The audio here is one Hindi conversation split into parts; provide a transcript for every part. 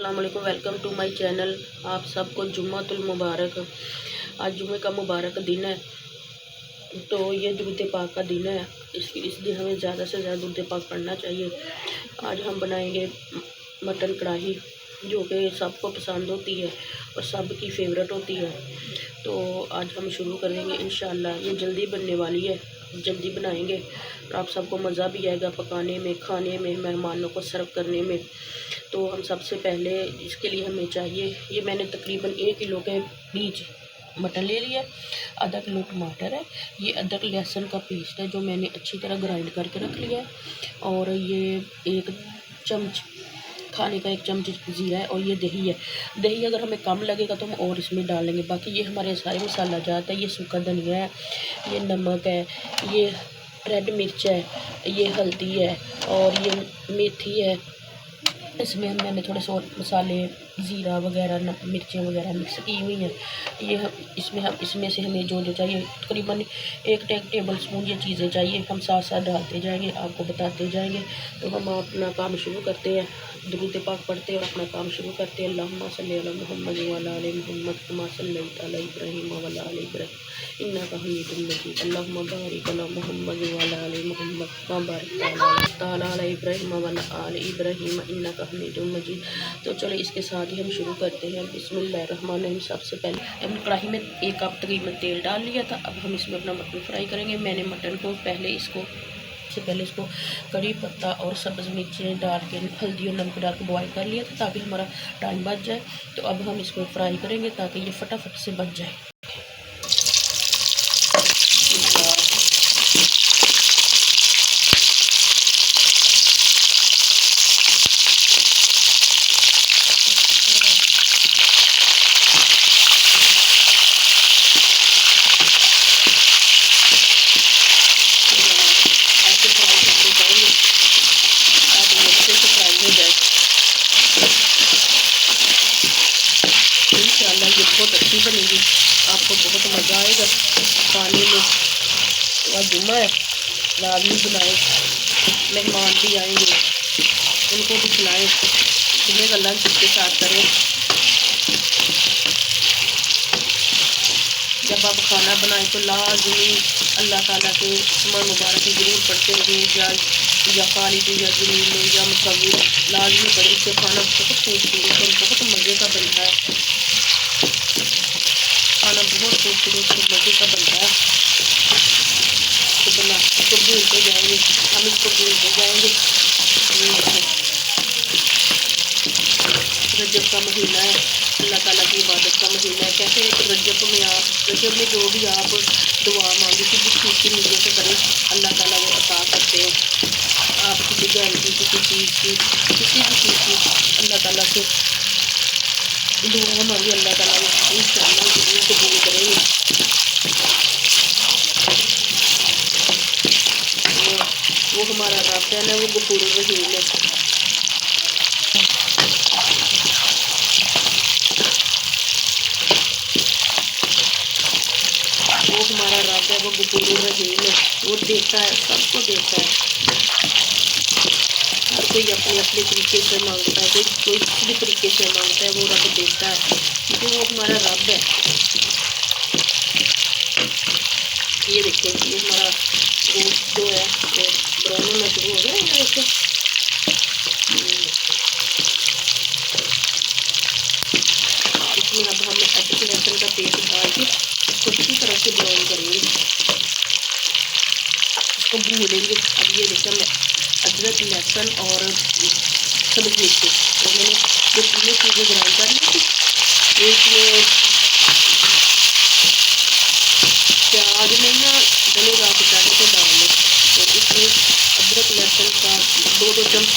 अस्सलाम वालेकुम। Welcome to my channel. आप सबको जुम्मतुल मुबारक। आज जुम्मे का मुबारक दिन है, तो ये दुरूद पाक का दिन है। इस दिन हमें ज़्यादा से ज़्यादा दुरूद पाक पढ़ना चाहिए। आज हम बनाएंगे मटन कढ़ाई, जो कि सबको पसंद होती है और सबकी फेवरेट होती है। तो आज हम शुरू करेंगे इंशाल्लाह। ये जल्दी बनने वाली है, जल्दी बनाएंगे और आप सबको मज़ा भी आएगा पकाने में, खाने में, मेहमानों को सर्व करने में। तो हम सबसे पहले इसके लिए हमें चाहिए, ये मैंने तकरीबन 1 किलो के बीच मटन ले लिया है, आधा किलो टमाटर है, ये अदरक लहसुन का पेस्ट है जो मैंने अच्छी तरह ग्राइंड करके रख लिया है, और ये 1 चम्मच खाने का 1 चम्मच ज़ीरा है, और ये दही है। दही अगर हमें कम लगेगा तो हम और इसमें डालेंगे। बाकी ये हमारे सारे मसाला जाता है। ये सूखा धनिया है, ये नमक है, ये रेड मिर्च है, ये हल्दी है, और ये मेथी है। इसमें मैंने थोड़े से और मसाले, ज़ीरा वगैरह, मिर्चें वगैरह मिक्स की हुई हैं। ये हम इसमें से हमें जो चाहिए तकरीबन 1 टेबल स्पून ये चीज़ें चाहिए। हम साथ साथ डालते जाएंगे, आपको बताते जाएंगे। तो हम अपना काम शुरू करते हैं, दुरूद पाक पढ़ते हैं और अपना काम शुरू करते हैं। अल्लाहुम्मा सल्ली अला मुहम्मद व अला आलि मुहम्मद कमा सल्लैता अला इब्राहीम व अला आलि इब्राहीम इन्नका हमीदुम मजीद। अल्लाहुम्मा बारिक अला मुहम्मद व अला आलि मुहम्मद कमा बारकता अला इब्राहीम व अला आलि इब्राहीम इन्नका हमीदुम मजीद। तो चलो इसके साथ ही हम शुरू करते हैं। बिस्मिल्लाहिर्रहमानिर्रहीम। सबसे पहले हमने कढ़ाई में 1 कप तकरीबन तेल डाल लिया था। अब हम इसमें अपना मटन फ्राई करेंगे। मैंने मटन को पहले इसको कड़ी पत्ता और सब्ज़ मिर्चें डाल के, हल्दी और नमक डाल के बॉयल कर लिया था ताकि हमारा टाइम बच जाए। तो अब हम इसको फ्राई करेंगे ताकि ये फटाफट से बच जाए। इंशाल्लाह ये बहुत अच्छी बनेगी, आपको बहुत मज़ा आएगा खाने में। तो आज जुम्मा है, लाजमी बनाए, मेहमान भी आएंगे, उनको भी खिलाएँ। जुम्मे का लंच इसके साथ करें। जब आप खाना बनाएं तो लाजमी अल्लाह ताला के इस्माल मुबारक ज़रूर पढ़ते रहें, या खालिद या जलील या मुसव्विर, लाजमी पढ़ें। इससे खाना बहुत खूबसूरत और बहुत मज़े का बनता है। खाना बहुत खूबसूरत और मज़े का बनता है। तो बना इसको भूनते जाएंगे, हम इसको भूनते जाएंगे। रजब का महीना है, अल्लाह ताला की इबादत का महीना है। कहते हैं कि रजब में जो भी आप दुआ मांगे किसी चीज़ की नीयत से करें, अल्लाह ताला वो अता करते हैं। आप किसी घर की, किसी चीज़ की, किसी भी चीज़ की अल्लाह ताला से दुआ मांगे, अल्लाह ताला इंशाअल्लाह ज़रूर कबूल करेंगे। वो हमारा रब है ना, वो गफूर रहीम है। वो हमारा रब है, वो गफूर रहीम है। वो देता है, सबको देता है। हर कोई अपने अपने तरीके से मांगता है, कोई किसी भी तरीके से मांगता है, वो रब देता है, क्योंकि वो हमारा रब है। ये देखिए, ये हमारा गोश्त जो है वो ब्राउन होना शुरू हो गया है। इसको इसमें अब हम अदरक लहसुन का पेस्ट डाल के इसको अच्छी तरह से ब्राउन करेंगे, इसको भूनेंगे। अब ये देखिए, मैं अदरक लहसुन और सब्ज़ मिर्ची और मैंने जो तीनों चीज़ें ग्राइंड कर ली थी, इसमें प्याज नहीं ना डलेगा, आप पहले से डाल लें। तो इसमें अदरक लहसुन का 2-2 चम्मच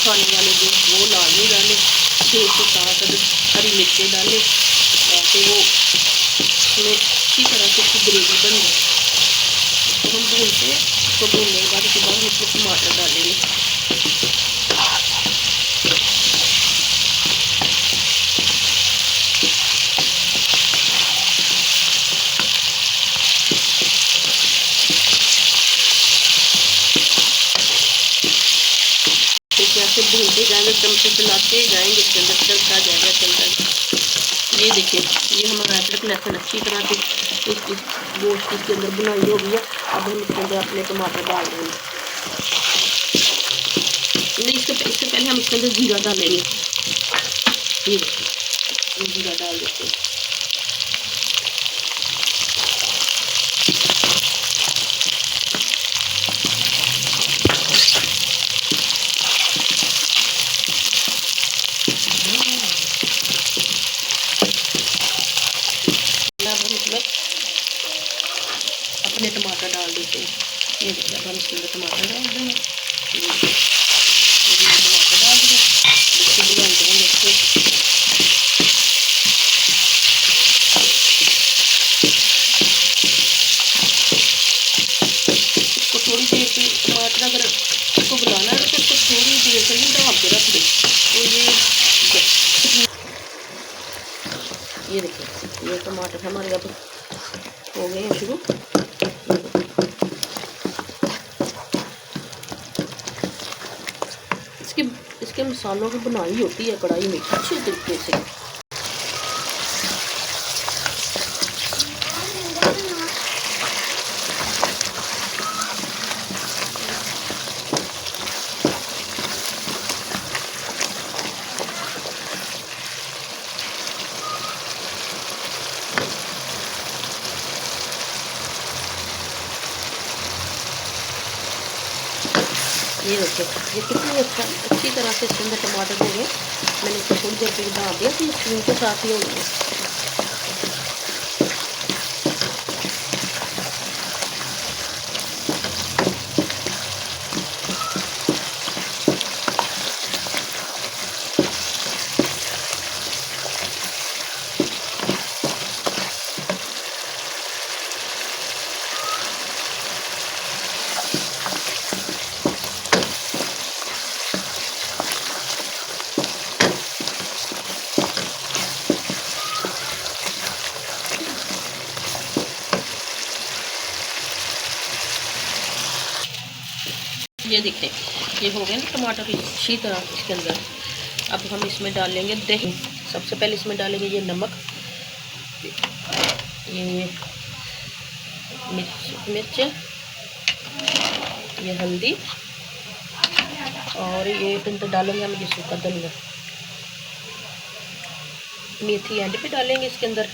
खाने वाले जो वो लाजमी डालें। 6 से 7 हरी मिर्चें डालें ताकि वो उसमें अच्छी तरह से उसकी ग्रेवी बन जाए। तो हम भूनते हैं, इसको भूनने के बाद उसके बाद हम इसमें टमाटर डालेंगे। ऐसे भूनते जाएंगे, चमचे चलाते जाएंगे, इसके अंदर चलता आ जाएगा इसके अंदर। ये देखिए, ये हमारा अदरक लहसुन अच्छी तरह से इस गोश्त इसके अंदर बुनाई हो गई है। अब हम इसके अंदर अपने टमाटर डाल देंगे। नहीं, इससे पहले हम इसके अंदर जीरा डालेंगे। ये देखिए, जीरा डाल देते हैं। अब हम इसमें अपने टमाटर डाल देते हैं। ये देखिए, अब हम इसके अंदर टमाटर डाल देंगे। टमाटर डाल दिया, इसको बुनाई करेंगे अच्छे से। इसको थोड़ी देर के टमाटर अगर इसको बुलाना है तो इसको थोड़ी देर के लिए ढक के रख दें। तो ये देखिए, ये टमाटर हमारे अब हो गए हैं शुरू। इसके मसालों की बनाई होती है कढ़ाई में अच्छे तरीके से। ये देखिए, ये कितनी अच्छी तरह से इसके अंदर टमाटर हो गए। मैंने इसको थोड़ी देर के डाल दिया कि स्टीम के साथ ही हो गए। ये देखते, ये हो गए ना टमाटर अच्छी तरह इसके अंदर। अब हम इसमें डालेंगे दही। सबसे पहले इसमें डालेंगे ये नमक, ये मिर्च, ये हल्दी, और ये फिर डालेंगे हम ये सूखा धनिया, मेथी एंड पे डालेंगे इसके अंदर।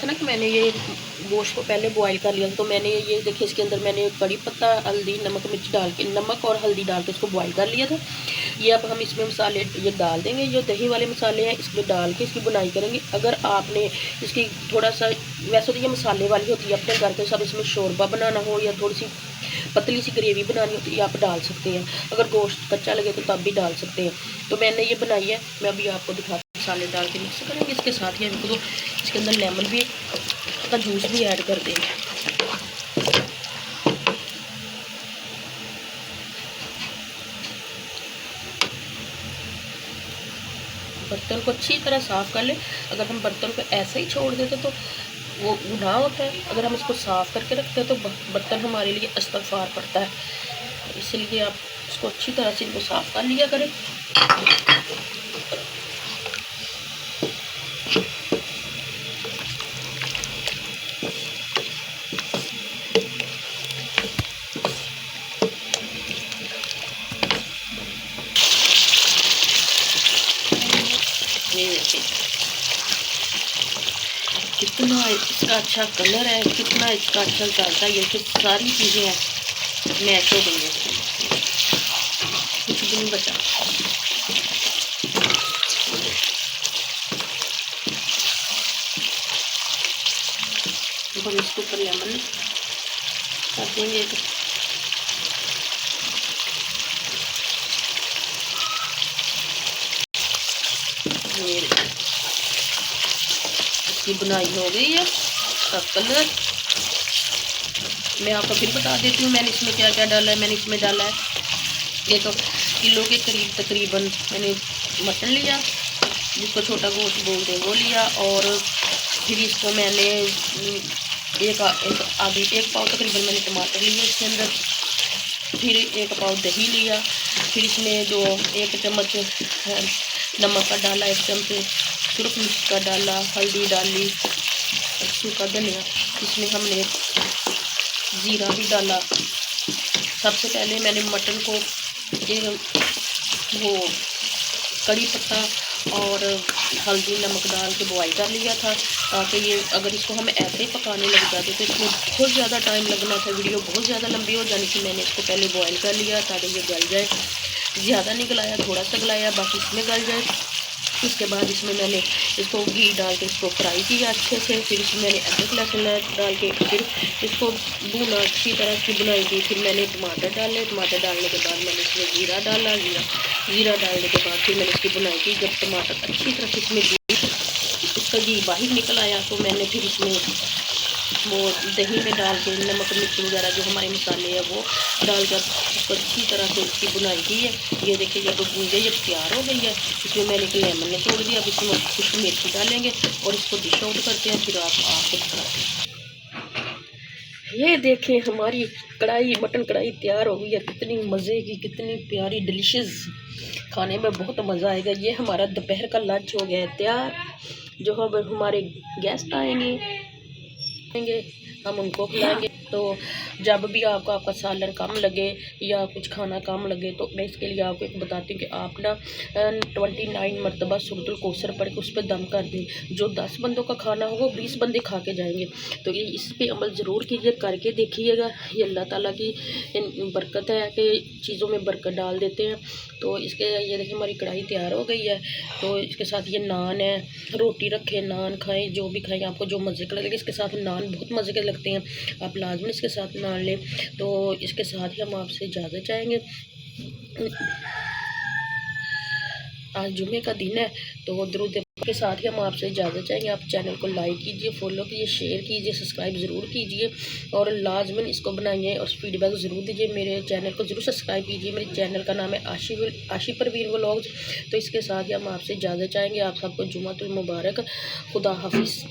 ना कि मैंने ये गोश्त को पहले बॉईल कर लिया, तो मैंने ये देखिए इसके अंदर मैंने कड़ी पत्ता, हल्दी, नमक, मिर्च डाल के, नमक और हल्दी डाल के इसको बॉईल कर लिया था। ये अब हम इसमें मसाले ये डाल देंगे, जो दही वाले मसाले हैं इसमें डाल के इसकी बुनाई करेंगे। अगर आपने इसकी थोड़ा सा, वैसे तो ये मसाले वाली होती है, अपने घर के सब इसमें शोरबा बनाना हो या थोड़ी सी पतली सी ग्रेवी बनानी होती है, आप डाल सकते हैं। अगर गोश्त कच्चा लगे तो तब भी डाल सकते हैं। तो मैंने ये बनाई है, मैं अभी आपको दिखाती हूँ। मसाले डाल के मिक्स करेंगे इसके साथ ही हमको तो इसके अंदर लेमन भी का जूस भी ऐड कर देंगे। बर्तन को अच्छी तरह साफ़ कर ले। अगर हम बर्तन को ऐसे ही छोड़ देते तो वो गुनाह होता है। अगर हम इसको साफ़ करके रखते हैं तो बर्तन हमारे लिए इस्तग़फ़ार पड़ता है। इसलिए आप इसको अच्छी तरह से इनको साफ़ कर लिया करें। ये देखिए कितना इसका अच्छा कलर है, कितना इसका अच्छा जायका, ये तो सारी चीज़ें हैं मैच हो गई हैं, कुछ भी नहीं बचा। तो हम इसके ऊपर लेमन कर देंगे। इसकी बुनाई हो गई है। इसका कलर मैं आपको फिर बता देती हूँ मैंने इसमें क्या क्या डाला है। मैंने इसमें डाला है 1 किलो के करीब तकरीबन मैंने मटन लिया, जिसको छोटा गोश्त बोलते हैं वो लिया, और फिर इसको मैंने एक आधे 1 पाव तकरीबन मैंने टमाटर लिए इसके अंदर, फिर 1 पाव दही लिया, फिर इसमें 1 चम्मच नमक का डाला, 1 चम्मच सुरख मिर्च का डाला, हल्दी डाली, सूखा धनिया, इसमें हमने ज़ीरा भी डाला। सबसे पहले मैंने मटन को वो कड़ी पत्ता और हल्दी नमक डाल के बॉयल कर लिया था, ताकि ये अगर इसको हम ऐसे ही पकाने लग जाते तो इसमें बहुत ज़्यादा टाइम लगना था, वीडियो बहुत ज़्यादा लंबी हो जानी थी। मैंने इसको पहले बॉयल कर लिया ताकि ये गल जाए, ज़्यादा नहीं गलाया, थोड़ा सा गलाया, बाकी इसमें गल जाए। उसके बाद इसमें मैंने इसको घी डाल के इसको फ्राई किया अच्छे से, फिर इसमें मैंने अदरक लहसुन डाल के फिर इसको भूना, अच्छी तरह की बुनाई की। फिर मैंने टमाटर डाले, टमाटर डालने के बाद मैंने इसमें ज़ीरा डाला, ज़ीरा डालने के बाद फिर मैंने इसकी बुनाई की। जब टमाटर अच्छी तरह से इसमें इसका घी बाहर निकल आया तो मैंने फिर इसमें वो दही में डाल के नमक मिर्च वगैरह जो हमारे मसाले हैं वो डालकर उसको अच्छी तरह से इसकी बुनाई की है। ये देखिए जब बूंदे जब तैयार हो गई है, इसमें मैंने एक लेमन निचोड़ दिया। अब इसमें कुछ मेथी डालेंगे और इसको डिश आउट करते हैं, फिर आपको दिखाते हैं। ये देखें हमारी कढ़ाई, मटन कढ़ाई तैयार हो गई है। कितनी मज़े की, कितनी प्यारी, डिलीशियस, खाने में बहुत मज़ा आएगा। ये हमारा दोपहर का लंच हो गया है तैयार। जो अब हमारे गेस्ट आएंगे हम उनको खिलाएंगे। तो जब भी आपको आपका सालन कम लगे या कुछ खाना कम लगे तो मैं इसके लिए आपको एक बताती हूँ कि आप ना 29 मरतबा सूरतुल कौसर पढ़ के उस पर दम कर दें। जो 10 बंदों का खाना होगा 20 बंदे खा के जाएंगे। तो ये इस पे अमल ज़रूर कीजिए, करके देखिएगा। ये अल्लाह ताला की बरकत है कि चीज़ों में बरकत डाल देते हैं। तो इसके ये देखिए हमारी कढ़ाई तैयार हो गई है। तो इसके साथ ये नान है, रोटी रखें, नान खाएँ, जो भी खाएँ आपको जो मज़े का लगे। इसके साथ नान बहुत मज़े के लगते हैं, आप लाजमी इसके साथ नान लें। तो इसके साथ ही हम आपसे इजाज़त चाहेंगे। आज जुमे का दिन है तो दुरूद के साथ ही हम आपसे इजाज़त चाहेंगे। आप चैनल को लाइक कीजिए, फॉलो कीजिए, शेयर कीजिए, सब्सक्राइब ज़रूर कीजिए और लाजमन इसको बनाइए और फीडबैक ज़रूर दीजिए। मेरे चैनल को ज़रूर सब्सक्राइब कीजिए। मेरे चैनल का नाम है आशी परवीन व्लॉग्स। तो इसके साथ ही हम आपसे इजाज़त चाहेंगे। आप सबको जुम्मतुल मुबारक, खुदा हाफिज़।